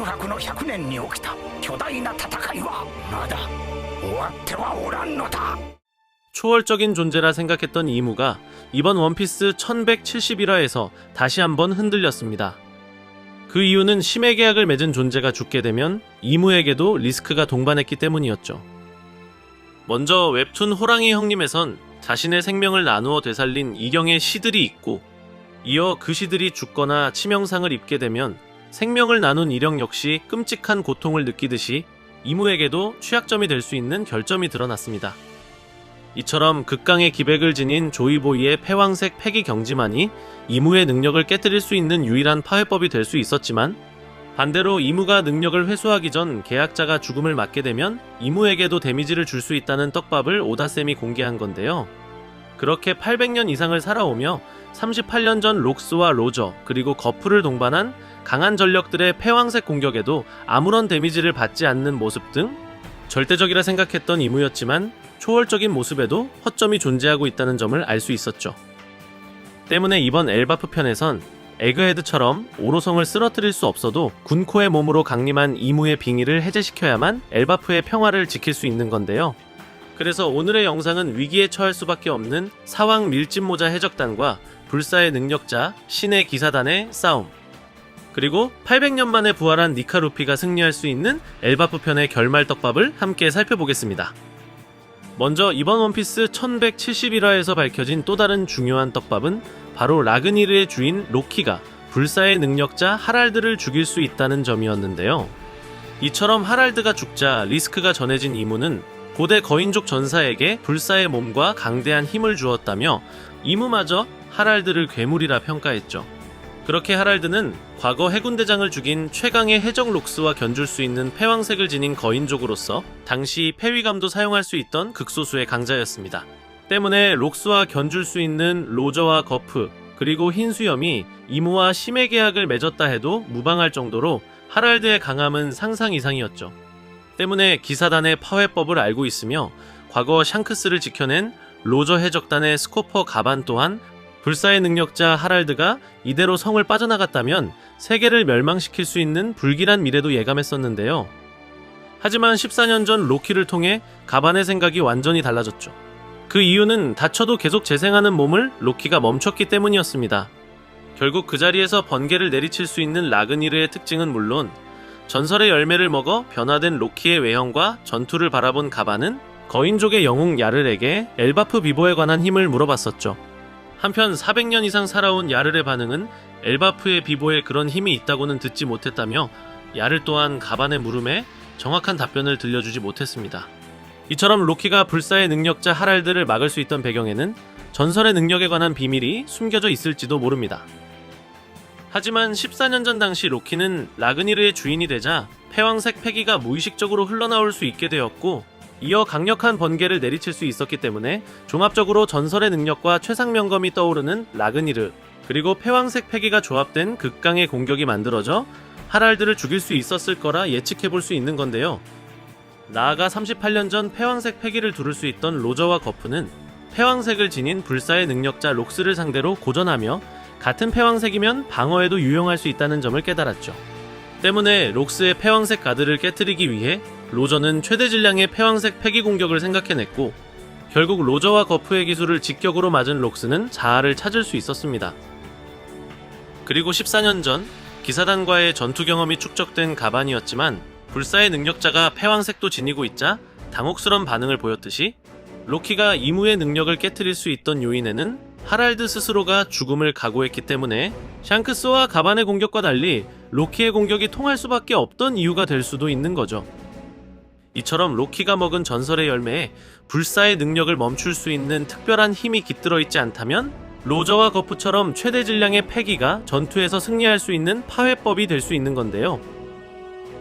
空白の100年に起きた巨大な戦いはまだ終わってはおらんのだ。 초월적인 존재라 생각했던 이무가 이번 원피스 1171화에서 다시 한번 흔들렸습니다. 그 이유는 심해 계약을 맺은 존재가 죽게 되면 이무에게도 리스크가 동반했기 때문이었죠. 먼저 웹툰 호랑이 형님에선 자신의 생명을 나누어 되살린 이경의 시들이 있고, 이어 그 시들이 죽거나 치명상을 입게 되면 생명을 나눈 이령 역시 끔찍한 고통을 느끼듯이 이무에게도 취약점이 될 수 있는 결점이 드러났습니다. 이처럼 극강의 기백을 지닌 조이보이의 패왕색 패기 경지만이 이무의 능력을 깨뜨릴 수 있는 유일한 파회법이 될 수 있었지만, 반대로 이무가 능력을 회수하기 전 계약자가 죽음을 맞게 되면 이무에게도 데미지를 줄 수 있다는 떡밥을 오다쌤이 공개한 건데요. 그렇게 800년 이상을 살아오며 38년 전 록스와 로저 그리고 거프를 동반한 강한 전력들의 패왕색 공격에도 아무런 데미지를 받지 않는 모습 등 절대적이라 생각했던 이무였지만 초월적인 모습에도 허점이 존재하고 있다는 점을 알 수 있었죠. 때문에 이번 엘바프 편에선 에그헤드처럼 오로성을 쓰러뜨릴 수 없어도 군코의 몸으로 강림한 이무의 빙의를 해제시켜야만 엘바프의 평화를 지킬 수 있는 건데요. 그래서 오늘의 영상은 위기에 처할 수밖에 없는 사왕 밀짚모자 해적단과 불사의 능력자 신의 기사단의 싸움, 그리고 800년 만에 부활한 니카 루피가 승리할 수 있는 엘바프 편의 결말 떡밥을 함께 살펴보겠습니다. 먼저 이번 원피스 1171화에서 밝혀진 또 다른 중요한 떡밥은 바로 라그니르의 주인 로키가 불사의 능력자 하랄드를 죽일 수 있다는 점이었는데요. 이처럼 하랄드가 죽자 리스크가 전해진 이무는 고대 거인족 전사에게 불사의 몸과 강대한 힘을 주었다며 이무마저 하랄드를 괴물이라 평가했죠. 그렇게 하랄드는 과거 해군대장을 죽인 최강의 해적 록스와 견줄 수 있는 패왕색을 지닌 거인족으로서 당시 패위감도 사용할 수 있던 극소수의 강자였습니다. 때문에 록스와 견줄 수 있는 로저와 거프 그리고 흰수염이 이무와 심해 계약을 맺었다 해도 무방할 정도로 하랄드의 강함은 상상 이상이었죠. 때문에 기사단의 파회법을 알고 있으며 과거 샹크스를 지켜낸 로저 해적단의 스코퍼 가반 또한 불사의 능력자 하랄드가 이대로 성을 빠져나갔다면 세계를 멸망시킬 수 있는 불길한 미래도 예감했었는데요. 하지만 14년 전 로키를 통해 가반의 생각이 완전히 달라졌죠. 그 이유는 다쳐도 계속 재생하는 몸을 로키가 멈췄기 때문이었습니다. 결국 그 자리에서 번개를 내리칠 수 있는 라그니르의 특징은 물론 전설의 열매를 먹어 변화된 로키의 외형과 전투를 바라본 가반은 거인족의 영웅 야르에게 엘바프 비보에 관한 힘을 물어봤었죠. 한편 400년 이상 살아온 야르의 반응은 엘바프의 비보에 그런 힘이 있다고는 듣지 못했다며 야르 또한 가반의 물음에 정확한 답변을 들려주지 못했습니다. 이처럼 로키가 불사의 능력자 하랄드를 막을 수 있던 배경에는 전설의 능력에 관한 비밀이 숨겨져 있을지도 모릅니다. 하지만 14년 전 당시 로키는 라그니르의 주인이 되자 패왕색 패기가 무의식적으로 흘러나올 수 있게 되었고, 이어 강력한 번개를 내리칠 수 있었기 때문에 종합적으로 전설의 능력과 최상명검이 떠오르는 라그니르 그리고 패왕색 패기가 조합된 극강의 공격이 만들어져 하랄드를 죽일 수 있었을 거라 예측해볼 수 있는 건데요. 나아가 38년 전 패왕색 패기를 두를 수 있던 로저와 거프는 패왕색을 지닌 불사의 능력자 록스를 상대로 고전하며 같은 패왕색이면 방어에도 유용할 수 있다는 점을 깨달았죠. 때문에 록스의 패왕색 가드를 깨트리기 위해 로저는 최대 질량의 패왕색 패기 공격을 생각해냈고, 결국 로저와 거프의 기술을 직격으로 맞은 록스는 자아를 찾을 수 있었습니다. 그리고 14년 전 기사단과의 전투 경험이 축적된 가반이었지만 불사의 능력자가 패왕색도 지니고 있자 당혹스런 반응을 보였듯이 로키가 이무의 능력을 깨트릴 수 있던 요인에는 하랄드 스스로가 죽음을 각오했기 때문에 샹크스와 가반의 공격과 달리 로키의 공격이 통할 수밖에 없던 이유가 될 수도 있는 거죠. 이처럼 로키가 먹은 전설의 열매에 불사의 능력을 멈출 수 있는 특별한 힘이 깃들어 있지 않다면 로저와 거프처럼 최대 질량의 패기가 전투에서 승리할 수 있는 파회법이 될 수 있는 건데요.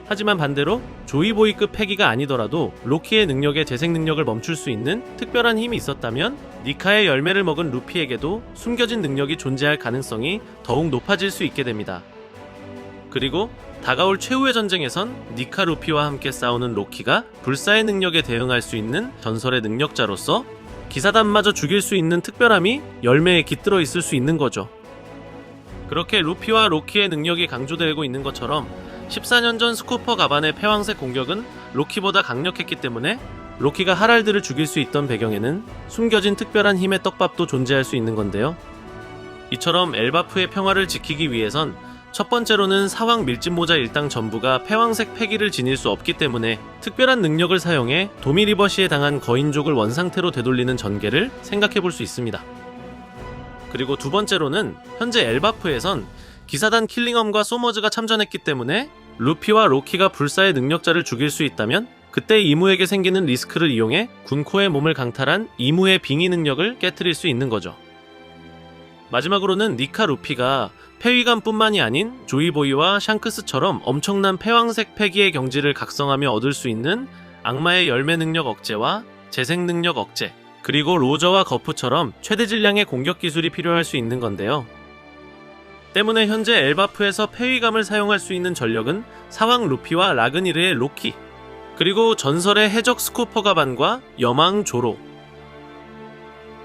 하지만 반대로 조이보이급 패기가 아니더라도 로키의 능력에 재생 능력을 멈출 수 있는 특별한 힘이 있었다면 니카의 열매를 먹은 루피에게도 숨겨진 능력이 존재할 가능성이 더욱 높아질 수 있게 됩니다. 그리고 다가올 최후의 전쟁에선 니카 루피와 함께 싸우는 로키가 불사의 능력에 대응할 수 있는 전설의 능력자로서 기사단마저 죽일 수 있는 특별함이 열매에 깃들어 있을 수 있는 거죠. 그렇게 루피와 로키의 능력이 강조되고 있는 것처럼 14년 전 스쿠퍼 가반의 패왕색 공격은 로키보다 강력했기 때문에 로키가 하랄드를 죽일 수 있던 배경에는 숨겨진 특별한 힘의 떡밥도 존재할 수 있는 건데요. 이처럼 엘바프의 평화를 지키기 위해선 첫 번째로는 사왕 밀짚모자 일당 전부가 패왕색 패기를 지닐 수 없기 때문에 특별한 능력을 사용해 도미리버시에 당한 거인족을 원상태로 되돌리는 전개를 생각해 볼 수 있습니다. 그리고 두 번째로는 현재 엘바프에선 기사단 킬링엄과 소머즈가 참전했기 때문에 루피와 로키가 불사의 능력자를 죽일 수 있다면 그때 이무에게 생기는 리스크를 이용해 군코의 몸을 강탈한 이무의 빙의 능력을 깨트릴 수 있는 거죠. 마지막으로는 니카 루피가 폐위감뿐만이 아닌 조이보이와 샹크스처럼 엄청난 패왕색 패기의 경지를 각성하며 얻을 수 있는 악마의 열매 능력 억제와 재생 능력 억제, 그리고 로저와 거프처럼 최대 질량의 공격 기술이 필요할 수 있는 건데요. 때문에 현재 엘바프에서 폐위감을 사용할 수 있는 전력은 사왕 루피와 라그니르의 로키, 그리고 전설의 해적 스쿠퍼 가반과 여망 조로,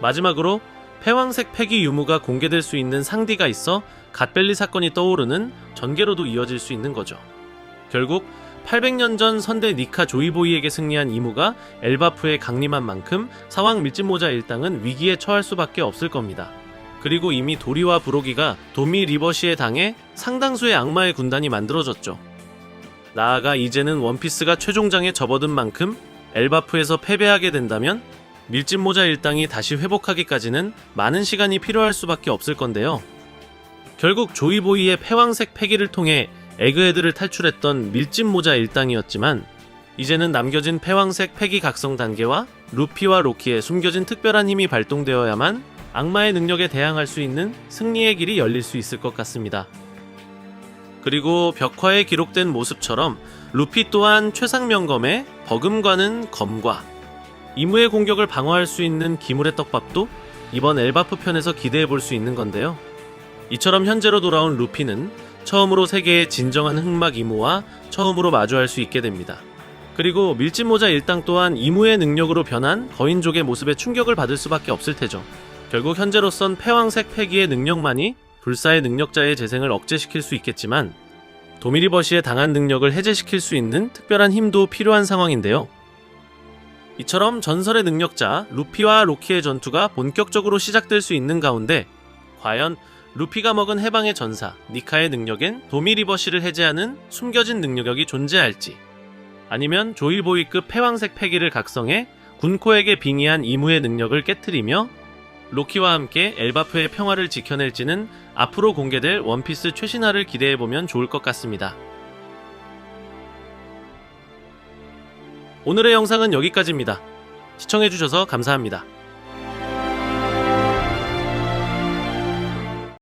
마지막으로 패왕색 패기 유무가 공개될 수 있는 상디가 있어 갓벨리 사건이 떠오르는 전개로도 이어질 수 있는 거죠. 결국 800년 전 선대 니카 조이보이에게 승리한 이무가 엘바프에 강림한 만큼 사왕 밀짚모자 일당은 위기에 처할 수밖에 없을 겁니다. 그리고 이미 도리와 브로기가 도미 리버시에 당해 상당수의 악마의 군단이 만들어졌죠. 나아가 이제는 원피스가 최종장에 접어든 만큼 엘바프에서 패배하게 된다면 밀짚모자 일당이 다시 회복하기까지는 많은 시간이 필요할 수밖에 없을 건데요. 결국 조이보이의 패왕색 패기를 통해 에그헤드를 탈출했던 밀짚모자 일당이었지만 이제는 남겨진 패왕색 패기 각성 단계와 루피와 로키의 숨겨진 특별한 힘이 발동되어야만 악마의 능력에 대항할 수 있는 승리의 길이 열릴 수 있을 것 같습니다. 그리고 벽화에 기록된 모습처럼 루피 또한 최상명검의 버금가는 검과 이무의 공격을 방어할 수 있는 기물의 떡밥도 이번 엘바프 편에서 기대해볼 수 있는 건데요. 이처럼 현재로 돌아온 루피는 처음으로 세계의 진정한 흑막 이무와 처음으로 마주할 수 있게 됩니다. 그리고 밀짚모자 일당 또한 이무의 능력으로 변한 거인족의 모습에 충격을 받을 수밖에 없을 테죠. 결국 현재로선 패왕색 패기의 능력만이 불사의 능력자의 재생을 억제시킬 수 있겠지만 도미리버시에 당한 능력을 해제시킬 수 있는 특별한 힘도 필요한 상황인데요. 이처럼 전설의 능력자 루피와 로키의 전투가 본격적으로 시작될 수 있는 가운데 과연 루피가 먹은 해방의 전사 니카의 능력엔 도미리버시를 해제하는 숨겨진 능력이 존재할지, 아니면 조이보이급 패왕색 패기를 각성해 군코에게 빙의한 이무의 능력을 깨트리며 로키와 함께 엘바프의 평화를 지켜낼지는 앞으로 공개될 원피스 최신화를 기대해보면 좋을 것 같습니다. 오늘의 영상은 여기까지입니다. 시청해주셔서 감사합니다.